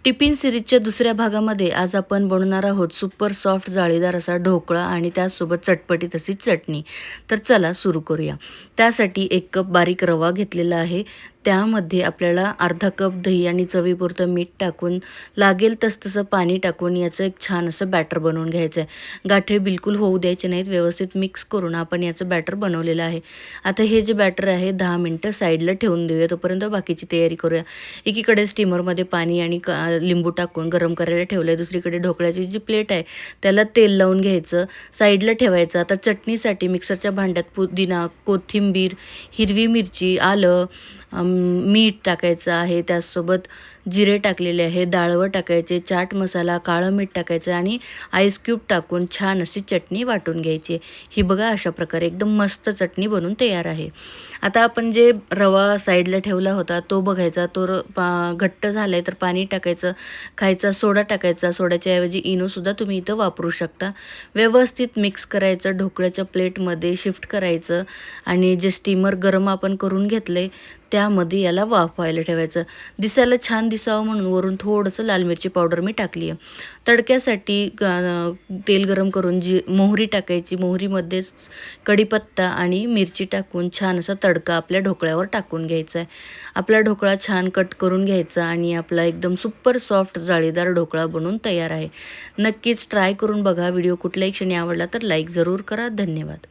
Tiffin सिरीजच्या दुसऱ्या भागामध्ये आज आपण बनवणार आहोत सुपर सॉफ्ट जाळीदार असा ढोकळा आणि त्यासोबत चटपटीत अशी चटणी. तर चला सुरू करूया. त्यासाठी 1 कप बारीक रवा घेतलेला आहे. त्यामध्ये आपल्याला अर्धा कप दही आणि चवीपुरतं मीठ टाकून लागेल तसतसं पाणी टाकून याचं एक छान असं बॅटर बनवून घ्यायचं आहे. गाठी बिलकुल होऊ द्यायचे नाहीत. व्यवस्थित मिक्स करून आपण याचं बॅटर बनवलेलं आहे. आता हे जे बॅटर आहे 10 मिनिटं साईडला ठेवून देऊया. तोपर्यंत बाकीची तयारी करूया. एकीकडे स्टीमरमध्ये पाणी आणि लिंबू टाकून गरम करायला ठेवलं आहे. दुसरीकडे ढोकळ्याची जी प्लेट आहे त्याला तेल लावून घ्यायचं, साईडला ठेवायचं. आता चटणीसाठी मिक्सरच्या भांड्यात पुदिना, कोथिंबीर, हिरवी मिरची, आलं, मीठ टाकायचं आहे. त्याचसोबत जिरे टाकलेले आहे, डाळवं टाकायचे, चाट मसाला, काळं मीठ टाकायचं आणि आईस क्यूब टाकून छान अशी चटणी वाटून घ्यायची. ही बघा अशा प्रकारे एकदम मस्त चटणी बनून तयार आहे. आता आपण जे रवा साईडला ठेवला होता तो बघायचा. तो घट्ट झालाय तर पाणी टाकायचं. खायचा सोडा टाकायचा. सोड्याच्या ऐवजी इनोसुद्धा तुम्ही इथं वापरू शकता. व्यवस्थित मिक्स करायचं. ढोकळ्याच्या प्लेटमध्ये शिफ्ट करायचं आणि जे स्टीमर गरम आपण करून घेतलंय त्यामध्ये याला वाफवायला ठेवायचं. दिसायला छान दिसावं म्हणून वरून थोडंसं लाल मिरची पावडर मी टाकली आहे. तडक्यासाठी तेल गरम करून जी मोहरी टाकायची. मोहरीमध्येच कढीपत्ता आणि मिरची टाकून छान असा तडका आपल्या ढोकळ्यावर टाकून घ्यायचा आहे. आपला ढोकळा छान कट करून घ्यायचा आणि आपला एकदम सुपर सॉफ्ट जाळीदार ढोकळा बनून तयार आहे. नक्कीच ट्राय करून बघा. व्हिडिओ कुठल्याही क्षणी आवडला तर लाईक जरूर करा. धन्यवाद.